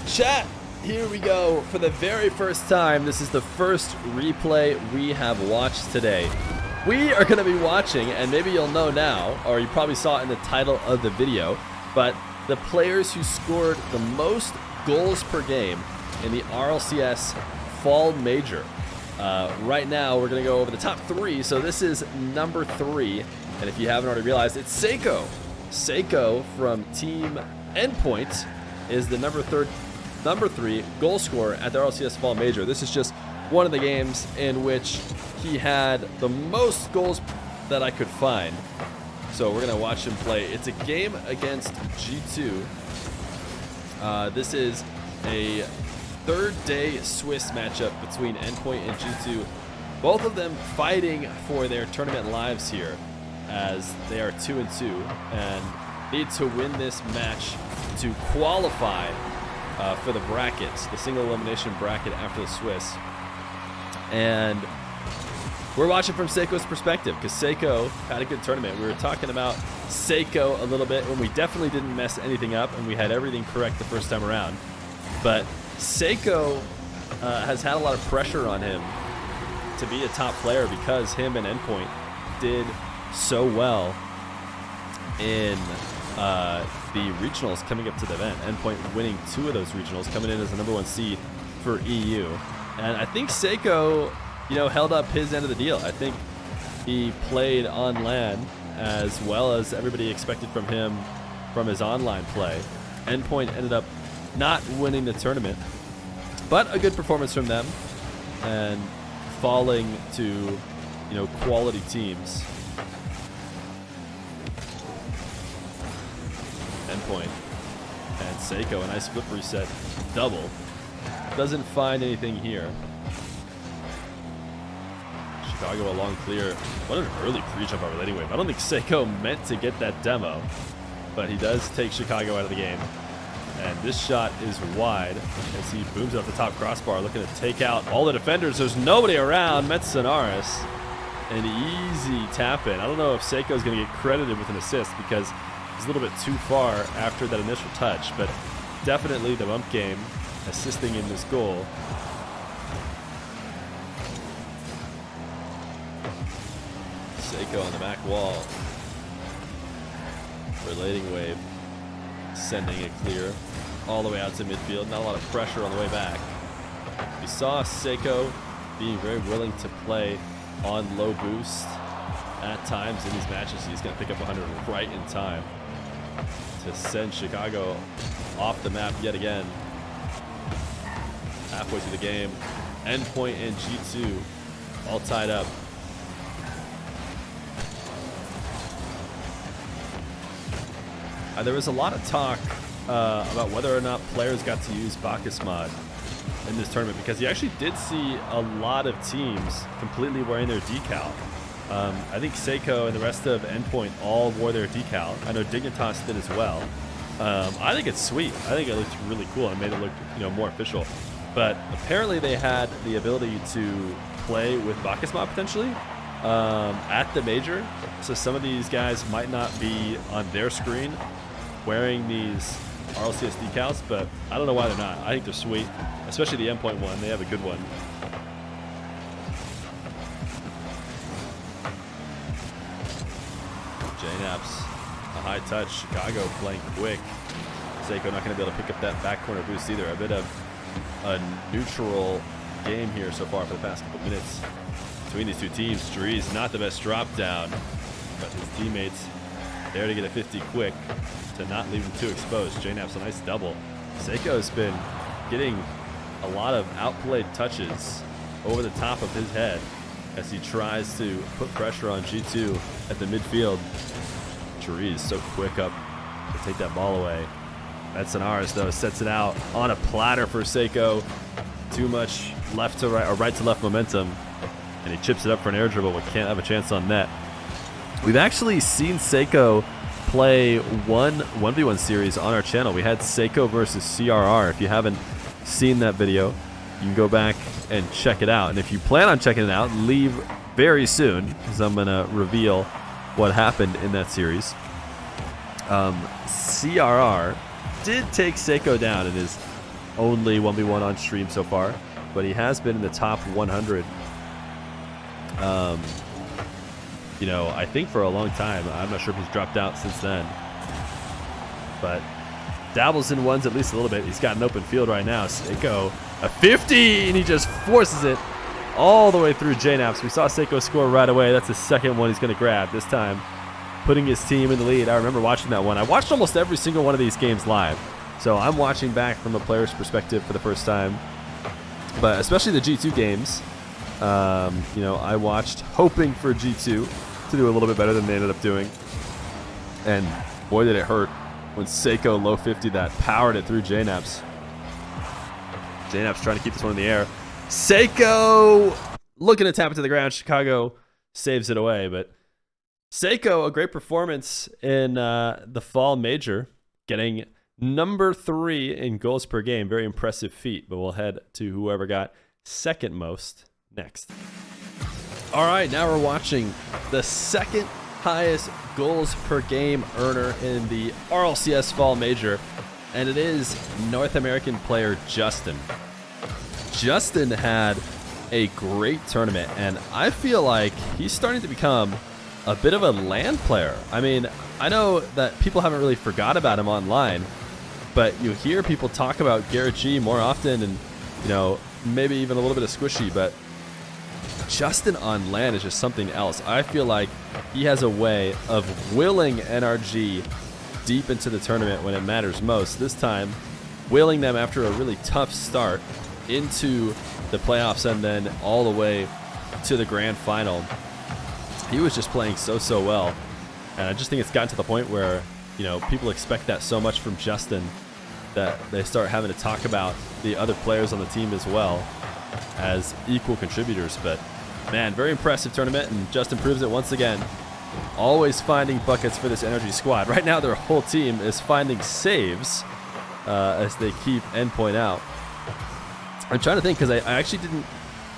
Chat, here we go. For the very first time, this is the first replay we have watched today. We are going to be watching, and maybe you'll know now, or you probably saw it in the title of the video, but the players who scored the most goals per game in the RLCS Fall Major. Right now, we're going to go over the top three, so this is number 3, and if you haven't already realized, it's Seiko. Seiko from Team Endpoint is the number 3 goal scorer at the RLCS Fall Major. This is just one of the games in which he had the most goals that I could find. So we're going to watch him play. It's a game against G2. This is a third-day Swiss matchup between Endpoint and G2. Both of them fighting for their tournament lives here, as they are 2-2 and need to win this match to qualify for the brackets, the single elimination bracket after the Swiss. And we're watching from Seiko's perspective because Seiko had a good tournament. We were talking about Seiko a little bit when we definitely didn't mess anything up and we had everything correct the first time around. But Seiko has had a lot of pressure on him to be a top player because him and Endpoint did so well in the regionals coming up to the event. Endpoint winning 2 of those regionals, coming in as the #1 seed for EU. And I think Seiko, held up his end of the deal. I think he played on LAN as well as everybody expected from him from his online play. Endpoint ended up not winning the tournament, but a good performance from them and falling to, quality teams. Endpoint and Seiko, a nice flip reset double. Doesn't find anything here. Chicago a long clear. What an early pre-jump on relating wave. I don't think Seiko meant to get that demo, but he does take Chicago out of the game. And this shot is wide as he booms off the top crossbar, looking to take out all the defenders. There's nobody around. Metsonaris, an easy tap in. I don't know if Seiko is going to get credited with an assist because he's a little bit too far after that initial touch, but definitely the bump game assisting in this goal. Seiko on the back wall. Relating wave. Sending it clear all the way out to midfield. Not a lot of pressure on the way back. We saw Seiko being very willing to play on low boost at times in these matches. He's going to pick up 100 right in time to send Chicago off the map yet again. Halfway through the game, Endpoint and G2 all tied up. There was a lot of talk about whether or not players got to use Bacchus mod in this tournament because you actually did see a lot of teams completely wearing their decal. I think Seiko and the rest of Endpoint all wore their decal. I know Dignitas did as well. I think it's sweet. I think it looked really cool and made it look more official. But apparently they had the ability to play with Bacchus mod potentially at the major. So some of these guys might not be on their screen wearing these RLCS decals, but I don't know why they're not. I think they're sweet, especially the Endpoint one. They have a good one. J-Naps, a high touch. Chicago playing quick. Seiko not going to be able to pick up that back corner boost either. A bit of a neutral game here so far for the past couple minutes between these two teams. Drees not the best drop down, but his teammates there to get a 50 quick to not leave him too exposed. J-Naps a nice double. Seiko's been getting a lot of outplayed touches over the top of his head as he tries to put pressure on G2 at the midfield. Drees so quick up to take that ball away. Metsonaris though sets it out on a platter for Seiko. Too much left to right or right to left momentum, and he chips it up for an air dribble but can't have a chance on net. We've actually seen Seiko play one 1v1 series on our channel. We had Seiko versus CRR. If you haven't seen that video, you can go back and check it out. And if you plan on checking it out, leave very soon because I'm going to reveal what happened in that series. CRR did take Seiko down in his only 1v1 on stream so far, but he has been in the top 100. You know, I think for a long time. I'm not sure if he's dropped out since then, but dabbles in ones at least a little bit. He's got an open field right now. Seiko, a 50, and he just forces it all the way through JNaps. We saw Seiko score right away. That's the second one he's going to grab this time, putting his team in the lead. I remember watching that one. I watched almost every single one of these games live, so I'm watching back from a player's perspective for the first time. But especially the G2 games, you know, I watched hoping for G2 to do a little bit better than they ended up doing. And boy, did it hurt when Seiko low 50 that powered it through JNaps. JNaps trying to keep this one in the air. Seiko looking to tap it to the ground. Chicago saves it away. But Seiko, a great performance in the fall major, getting number 3 in goals per game. Very impressive feat. But we'll head to whoever got second most next. All right, now we're watching the second highest goals per game earner in the RLCS fall major, and it is North American player Justin. Justin had a great tournament, and I feel like he's starting to become a bit of a LAN player. I mean, I know that people haven't really forgot about him online, but you hear people talk about Garrett G more often, and you know, maybe even a little bit of Squishy, but Justin on LAN is just something else. I feel like he has a way of willing NRG deep into the tournament when it matters most. This time, willing them after a really tough start into the playoffs and then all the way to the grand final. He was just playing so well. And I just think it's gotten to the point where, you know, people expect that so much from Justin that they start having to talk about the other players on the team as well as equal contributors. But man, very impressive tournament, and Justin proves it once again. Always finding buckets for this energy squad. Right now their whole team is finding saves as they keep endpoint out. I'm trying to think, because I actually didn't,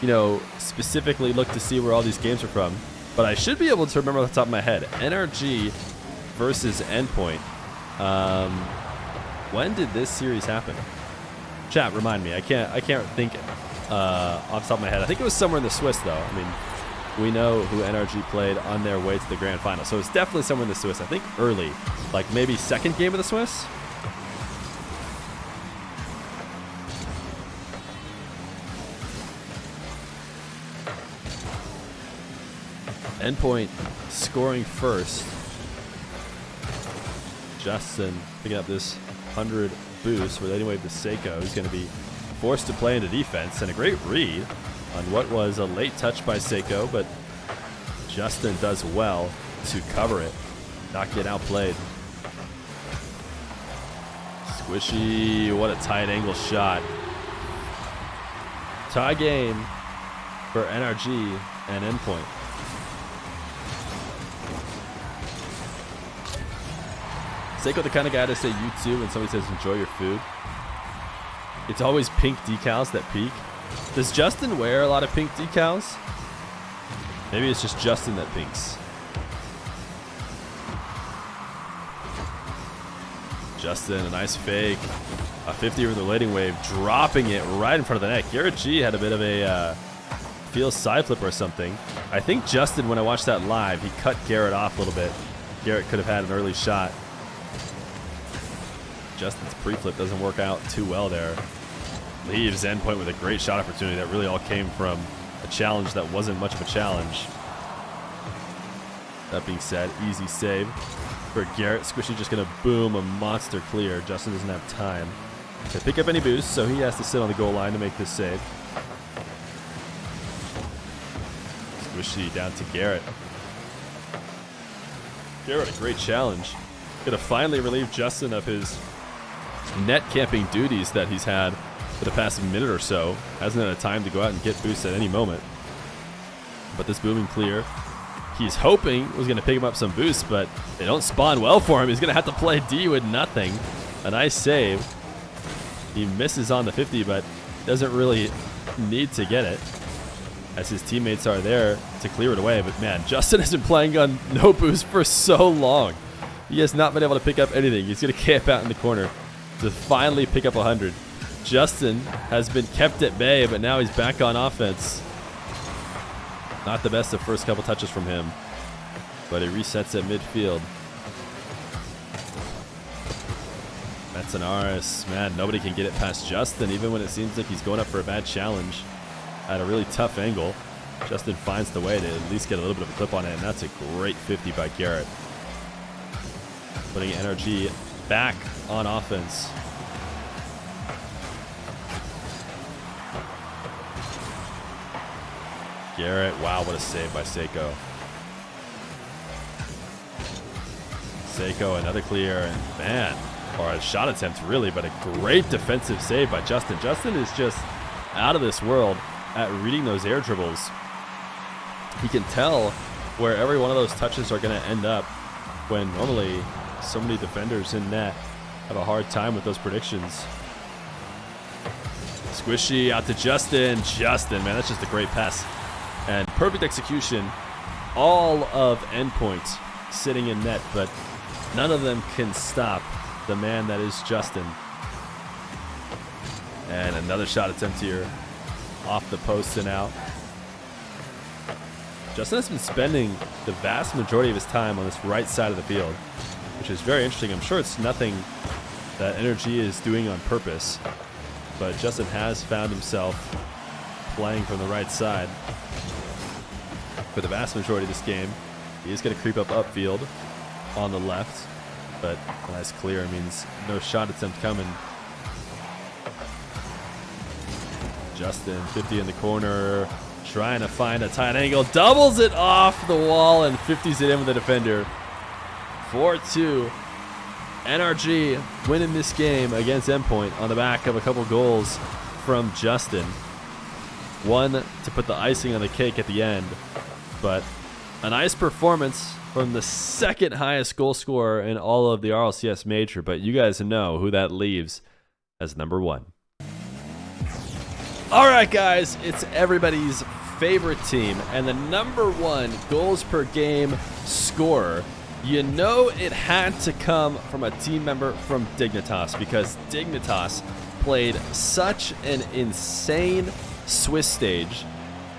you know, specifically look to see where all these games are from, but I should be able to remember off the top of my head. NRG versus endpoint. When did this series happen? Chat, remind me. I can't think off the top of my head. I think it was somewhere in the Swiss, though. I mean, we know who NRG played on their way to the grand final, so it's definitely somewhere in the Swiss. I think early, like maybe second game of the Swiss. Endpoint scoring first. Justin picking up this 100 boost with anyway to Seiko, who's going to be forced to play into defense, and a great read on what was a late touch by Seiko, but Justin does well to cover it, not get outplayed. Squishy, what a tight angle shot. Tie game for NRG and endpoint. Seiko the kind of guy to say you too when somebody says enjoy your food. It's always pink decals that peak. Does Justin wear a lot of pink decals? Maybe it's just Justin that pinks. Justin, a nice fake. A 50 over the leading wave, dropping it right in front of the net. Garrett G had a bit of a field side flip or something. I think Justin, when I watched that live, he cut Garrett off a little bit. Garrett could have had an early shot. Justin's pre-flip doesn't work out too well there. Leaves endpoint with a great shot opportunity that really all came from a challenge that wasn't much of a challenge. That being said, easy save for Garrett. Squishy just going to boom a monster clear. Justin doesn't have time to pick up any boost, so he has to sit on the goal line to make this save. Squishy down to Garrett. Garrett, a great challenge. Going to finally relieve Justin of his net camping duties that he's had for the past minute or so. Hasn't had a time to go out and get boosts at any moment. But this booming clear, he's hoping was going to pick him up some boosts, but they don't spawn well for him. He's going to have to play D with nothing. A nice save. He misses on the 50, but doesn't really need to get it, as his teammates are there to clear it away. But man, Justin has been playing on no boost for so long. He has not been able to pick up anything. He's going to camp out in the corner to finally pick up 100. Justin has been kept at bay, but now he's back on offense. Not the best of first couple touches from him, but he resets at midfield. That's an RS. Man, nobody can get it past Justin, even when it seems like he's going up for a bad challenge at a really tough angle. Justin finds the way to at least get a little bit of a clip on it, and that's a great 50 by Garrett. Putting NRG back on offense. Garrett, wow, what a save by Seiko. Seiko, another clear, and man, or a shot attempt really, but a great defensive save by Justin. Justin is just out of this world at reading those air dribbles. He can tell where every one of those touches are going to end up, when normally so many defenders in net have a hard time with those predictions. Squishy out to Justin. Justin, man, that's just a great pass. And perfect execution. All of endpoints sitting in net, but none of them can stop the man that is Justin. And another shot attempt here off the post and out. Justin has been spending the vast majority of his time on this right side of the field, which is very interesting. I'm sure it's nothing that NRG is doing on purpose, but Justin has found himself playing from the right side for the vast majority of this game. He is going to creep up upfield on the left, but a nice clear means no shot attempt coming. Justin, 50 in the corner, trying to find a tight angle, doubles it off the wall and 50s it in with the defender. 4-2. NRG winning this game against Endpoint on the back of a couple goals from Justin. One to put the icing on the cake at the end, but a nice performance from the second highest goal scorer in all of the RLCS Major, but you guys know who that leaves as number one. All right, guys, it's everybody's favorite team and the number one goals per game scorer. You know it had to come from a team member from Dignitas, because Dignitas played such an insane Swiss stage.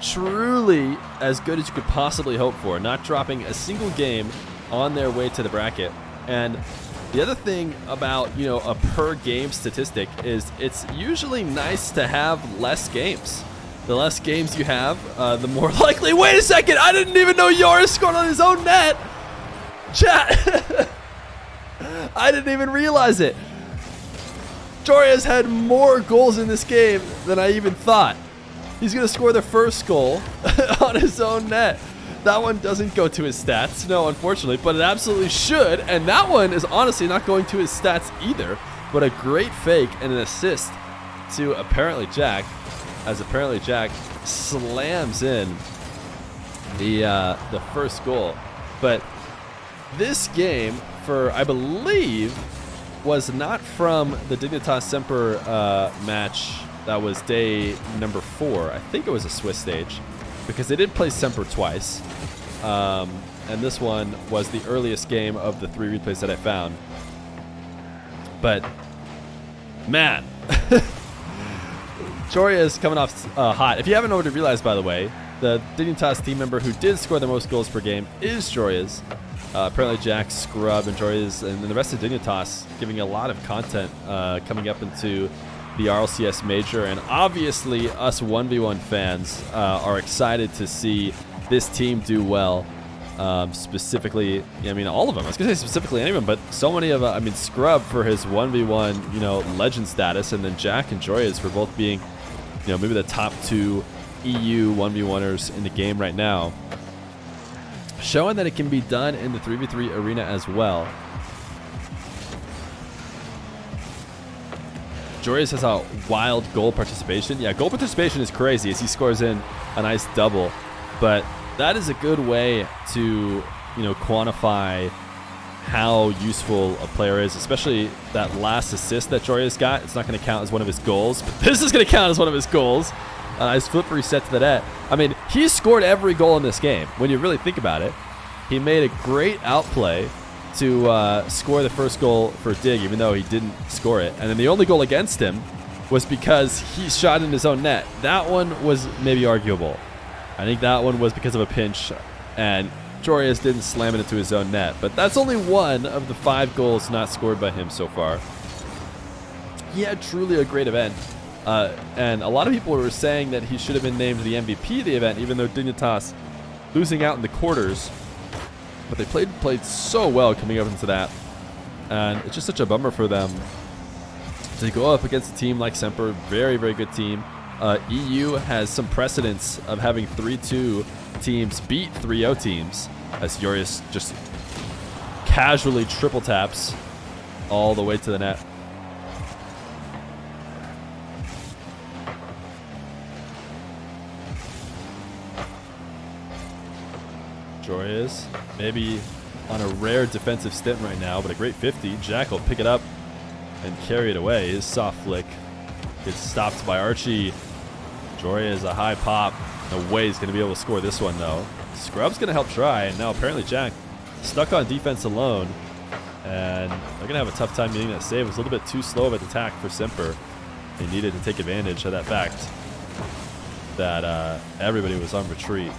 Truly as good as you could possibly hope for, not dropping a single game on their way to the bracket. And the other thing about, you know, a per game statistic is it's usually nice to have less games. The less games you have, the more likely. Wait a second, I didn't even know Joris scored on his own net. Chat. I didn't even realize it. Julius had more goals in this game than I even thought. He's going to score the first goal on his own net. That one doesn't go to his stats, no, unfortunately, but it absolutely should. And that one is honestly not going to his stats either, but a great fake and an assist to apparently Jack, as apparently Jack slams in the first goal. But this game, for I believe, was not from the Dignitas Semper match. That was day number 4. I think it was a Swiss stage, because they did play Semper twice. And this one was the earliest game of the 3 replays that I found. But, man, Choria is coming off hot. If you haven't already realized, by the way, the Dignitas team member who did score the most goals per game is Choria's. Apparently Jack, Scrub, and Choria's, and the rest of Dignitas giving a lot of content coming up into the RLCS Major, and obviously us 1v1 fans are excited to see this team do well. Specifically, I mean, all of them. I was going to say specifically anyone, but so many of I mean, Scrub for his 1v1, you know, legend status, and then Jack and Joyas for both being, you know, maybe the top 2 EU 1v1ers in the game right now. Showing that it can be done in the 3v3 arena as well. Joyas has a wild goal participation. Yeah, goal participation is crazy as he scores in a nice double. But that is a good way to, you know, quantify how useful a player is, especially that last assist that Joyas got. It's not going to count as one of his goals, but this is going to count as one of his goals. His flip reset to the net. I mean, he scored every goal in this game. When you really think about it, he made a great outplay to score the first goal for Dig, even though he didn't score it. And then the only goal against him was because he shot in his own net. That one was maybe arguable. I think that one was because of a pinch, and Julius didn't slam it into his own net. But that's only one of the 5 goals not scored by him so far. He had truly a great event. And a lot of people were saying that he should have been named the MVP of the event, even though Dignitas losing out in the quarters. But they played so well coming up into that. And it's just such a bummer for them to go up against a team like Semper. Very, very good team. EU has some precedence of having 3-2 teams beat 3-0 teams, as Julius just casually triple taps all the way to the net. Julius maybe on a rare defensive stint right now, but a great 50. Jack will pick it up and carry it away. His soft flick gets stopped by Archie. Julius a high pop. No way he's going to be able to score this one, though. Scrub's going to help try, and now apparently Jack stuck on defense alone, and they're going to have a tough time getting that save. It was a little bit too slow of an attack for Semper. They needed to take advantage of that fact that everybody was on retreat.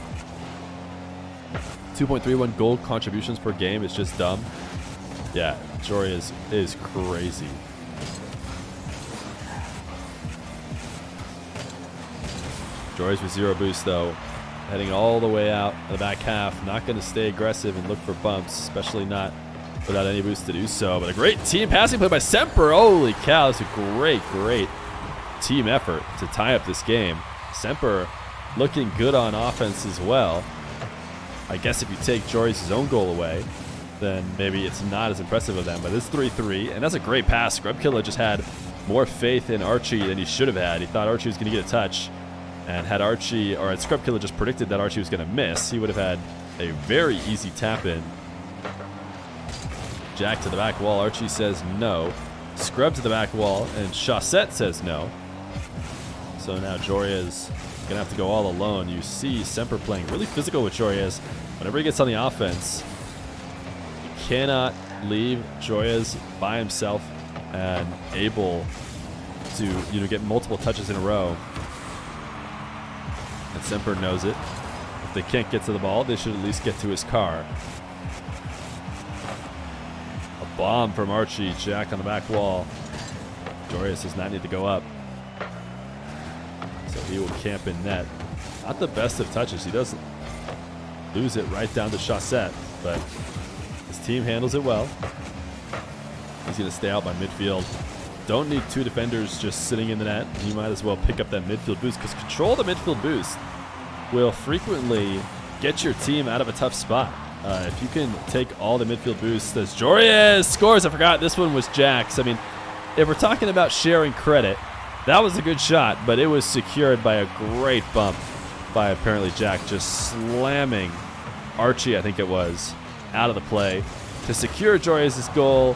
2.31 goal contributions per game is just dumb. Yeah, Julius is crazy. Julius with 0 boost, though, heading all the way out of the back half. Not going to stay aggressive and look for bumps, especially not without any boost to do so. But a great team passing play by Semper. Holy cow, it's a great, great team effort to tie up this game. Semper looking good on offense as well. I guess if you take Julius' own goal away, then maybe it's not as impressive of them. But it's 3-3, and that's a great pass. Scrubkiller just had more faith in Archie than he should have had. He thought Archie was going to get a touch, and had Archie, or had Scrubkiller just predicted that Archie was going to miss, he would have had a very easy tap-in. Jack to the back wall. Archie says no. Scrub to the back wall, and Chaussette says no. So now Julius gonna have to go all alone. You see Semper playing really physical with Julius. Whenever he gets on the offense, you cannot leave Julius by himself and able to get multiple touches in a row. And Semper knows it. If they can't get to the ball, they should at least get to his car. A bomb from Archie. Jack on the back wall. Julius does not need to go up. So he will camp in net. Not the best of touches. He does lose it right down to Chaussette, but his team handles it well. He's going to stay out by midfield. Don't need 2 defenders just sitting in the net. You might as well pick up that midfield boost, because control the midfield boost will frequently get your team out of a tough spot. If you can take all the midfield boosts, as Julius scores. I forgot this one was Jack's. I mean, if we're talking about sharing credit, that was a good shot, but it was secured by a great bump by apparently Jack, just slamming Archie, I think it was, out of the play to secure Julius' goal.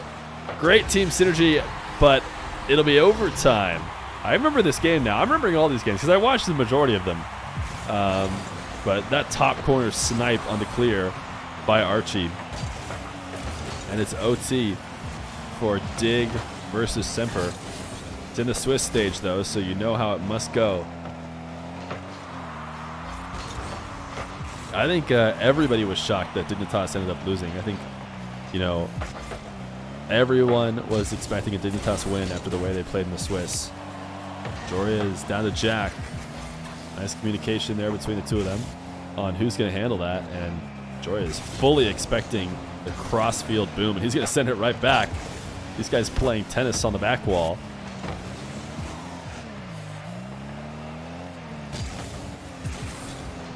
Great team synergy, but it'll be overtime. I remember this game now. I'm remembering all these games because I watched the majority of them. But that top corner snipe on the clear by Archie. And it's OT for Dig versus Semper. It's in the Swiss stage, though, so you know how it must go. I think everybody was shocked that Dignitas ended up losing. I think, everyone was expecting a Dignitas win after the way they played in the Swiss. Julius down to Jack. Nice communication there between the two of them on who's going to handle that. And Julius fully expecting the cross-field boom, and he's going to send it right back. These guys playing tennis on the back wall.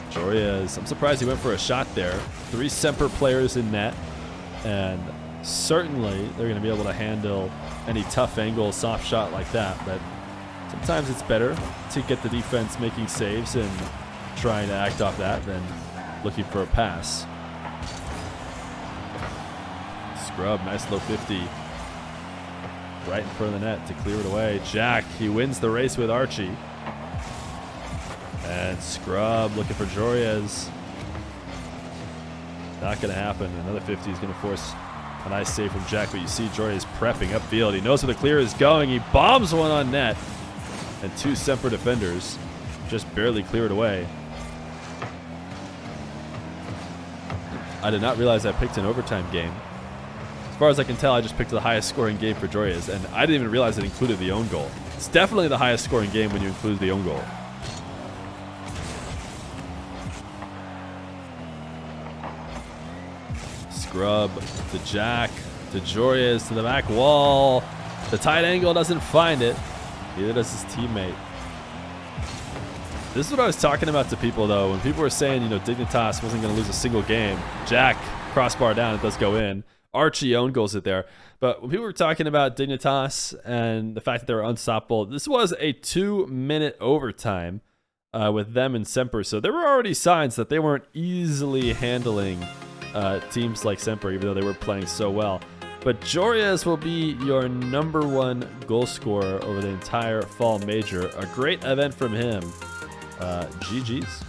Julius, I'm surprised he went for a shot there. 3 Semper players in net, and certainly they're going to be able to handle any tough angle, soft shot like that. But sometimes it's better to get the defense making saves and trying to act off that than looking for a pass. Scrub, nice low 50. Right in front of the net to clear it away. Jack, he wins the race with Archie. And Scrub looking for Julius. Not going to happen. Another 50 is going to force a nice save from Jack, but you see Julius prepping upfield. He knows where the clear is going. He bombs one on net. and 2 Semper defenders just barely cleared away. I did not realize I picked an overtime game. As far as I can tell, I just picked the highest scoring game for Julius, and I didn't even realize it included the own goal. It's definitely the highest scoring game when you include the own goal. Scrub to Jack to Julius to the back wall. The tight angle doesn't find it. Neither does his teammate. This is what I was talking about to people, though. When people were saying, you know, Dignitas wasn't going to lose a single game. Jack, crossbar down, it does go in. Archie own goals it there. But when people were talking about Dignitas and the fact that they were unstoppable, this was a 2-minute overtime with them and Semper. So there were already signs that they weren't easily handling teams like Semper, even though they were playing so well. But Julius will be your #1 goal scorer over the entire fall major. A great event from him. GG's.